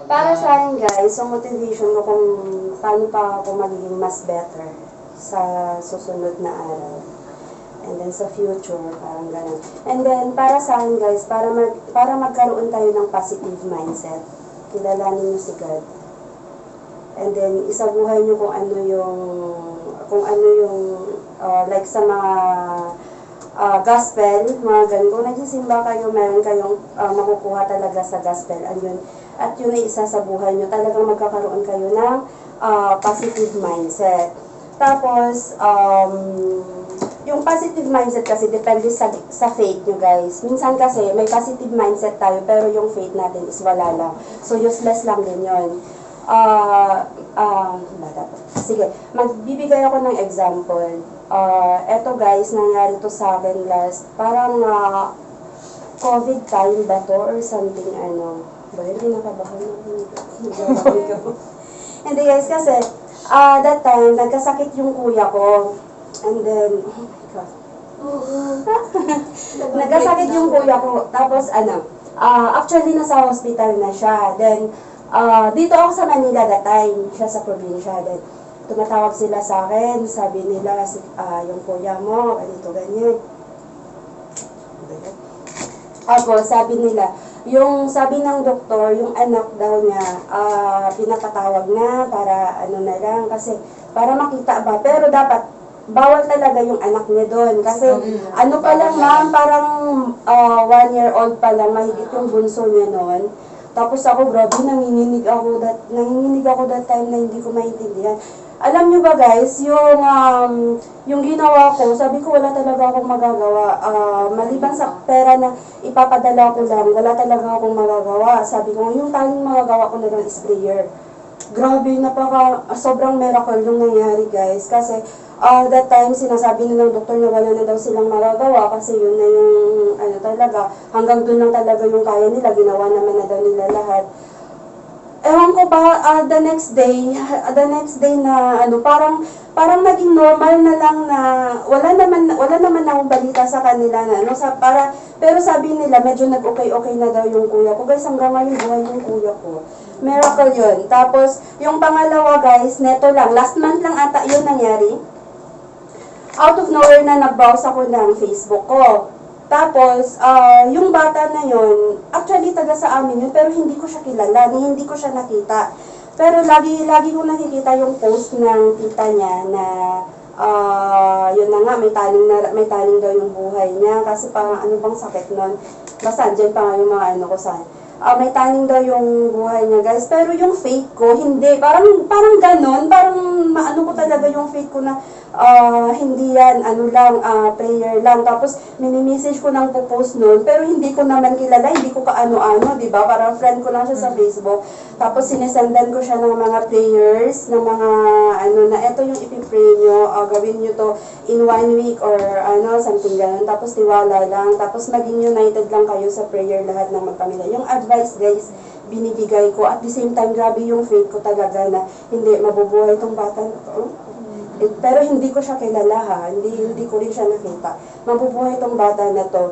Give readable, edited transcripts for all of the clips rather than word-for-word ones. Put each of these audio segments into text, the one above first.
Para sa akin guys, yung motivation ko kung paano pa ako magiging mas better sa susunod na araw. And then sa future, parang ganun. And then para sa akin guys, para magkaroon tayo ng positive mindset, kilalanin niyo si God. And then isabuhay niyo kung ano yung like sa mga gospel, mga ganun. Kung nagsisimba kayo, meron kayong makukuha talaga sa gospel. At yun ay isa sa buhay nyo. Talagang magkakaroon kayo ng positive mindset. Tapos, yung positive mindset kasi depende sa faith nyo guys. Minsan kasi may positive mindset tayo pero yung faith natin is wala lang. So, useless lang din yun. Sige, magbibigay ako ng example. Eto guys, nangyari to sa akin last, parang COVID time ba to or something hindi nakabahan ako. Hindi guys, kasi that time, nagkasakit yung kuya ko. And then, oh my God. Nagkasakit yung kuya ko. Tapos actually nasa hospital na siya. Then, dito ako sa Manila that time, siya sa probinsya. Then, tumatawag sila sa akin, sabi nila, yung kuya mo, ganito, ganyan. Ako, sabi nila, sabi ng doktor, yung anak daw niya, pinapatawag na para na lang, kasi para makita ba. Pero dapat, bawal talaga yung anak niya doon. Kasi, pa lang ma'am, parang 1 year old pa lang, mahigit yung bunso niya noon. Tapos ako, grabe, nanginginig ako that time na hindi ko maintindihan. Alam nyo ba guys, yung ginawa ko, sabi ko wala talaga akong magagawa. Maliban sa pera na ipapadala ko lang, wala talaga akong magagawa. Sabi ko, yung tanging magagawa ko na lang is prayer. Grabe, sobrang miracle yung nangyari guys. Kasi that time, sinasabi na ng doktor na wala na daw silang magagawa kasi yun na yung talaga, hanggang doon lang talaga yung kaya nila, ginawa naman na daw nila lahat. Ewan ko ba, the next day na parang naging normal na lang na wala naman akong balita sa kanila na pero sabi nila medyo nag-okay na daw yung kuya ko. Guys, hanggang ngayon buhay yung kuya ko. Miracle yun. Tapos, yung pangalawa guys, neto lang, last month lang ata yun nangyari. Out of nowhere na nag-browse ako ng Facebook ko. Tapos, yung bata na yun, actually taga sa amin yun, pero hindi ko siya kilala, hindi ko siya nakita. Pero lagi ko nakikita yung post ng tita niya na, yun na nga, may taling daw yung buhay niya, kasi parang ano bang sakit nun. Basta, dyan pa nga yung mga ko saan. May taning daw yung buhay niya guys, pero yung faith ko, hindi. Parang ganon, parang maano ko talaga yung faith ko na, hindi yan, prayer lang. Tapos, mini-message ko nang po-post nun, pero hindi ko naman kilala, hindi ko kaano-ano, diba? Parang friend ko lang siya sa Facebook. Tapos, sinesendan ko siya ng mga prayers, ng mga, na eto yung ipipray nyo, gawin nyo to in 1 week or something ganun. Tapos, tiwala lang. Tapos, maging united lang kayo sa prayer lahat ng magpamilya. Yung advice, guys, binibigay ko. At the same time, grabe yung faith ko talaga na hindi, mabubuhay itong bata na to. Pero hindi ko siya kilala ha, hindi ko rin siya nakita. Mabubuhay itong bata na to.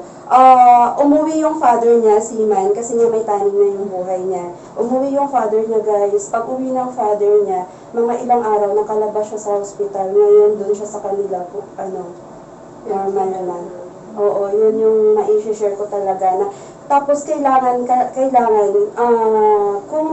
Umuwi yung father niya, si Man, kasi niya may taning na yung buhay niya. Umuwi yung father niya guys. Pag uwi ng father niya, mga ilang araw, nakalabas siya sa hospital. Ngayon, doon siya sa kanila, normal naman. Oo, yun yung ma-share ko talaga na. Tapos kailangan kung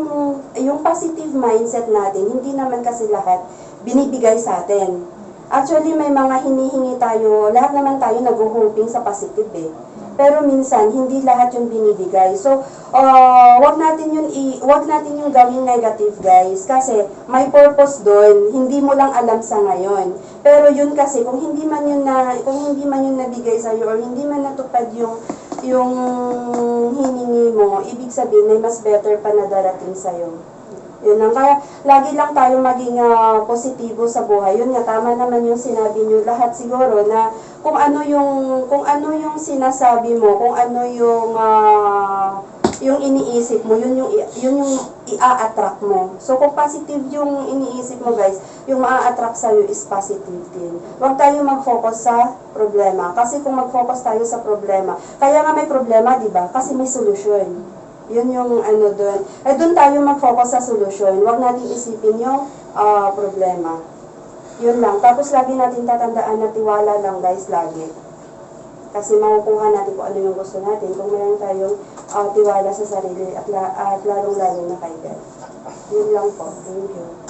yung positive mindset natin, hindi naman kasi lahat binibigay sa atin. Actually, may mga hinihingi tayo, lahat naman tayo nag-hoping sa positive eh. Pero minsan, hindi lahat yung binibigay. So, wag natin yung gawing negative guys, kasi may purpose doon, hindi mo lang alam sa ngayon. Pero yun kasi, kung hindi man yun nabigay sa'yo, or hindi man natupad yung hiningi mo, ibig sabihin, may mas better pa na darating sa'yo. Yun lang. Kaya, lagi lang tayo maging positibo sa buhay. Yun nga, tama naman yung sinabi nyo lahat siguro na kung ano yung sinasabi mo, kung ano yung iniisip mo, yun yung i-attract mo. So, kung positive yung iniisip mo guys, yung ma-attract sa'yo is positive din. Huwag tayo mag-focus sa problema. Kasi kung mag-focus tayo sa problema, kaya nga may problema, di ba? Kasi may solusyon. Yun yung ano doon. Doon tayo mag-focus sa solusyon. Huwag natin isipin yung problema. Yun lang. Tapos lagi natin tatandaan na tiwala lang guys, lagi. Kasi makukuha natin kung ano yung gusto natin. Kung meron tayong tiwala sa sarili at lalong-lalo na kay God. Yun lang po. Thank you.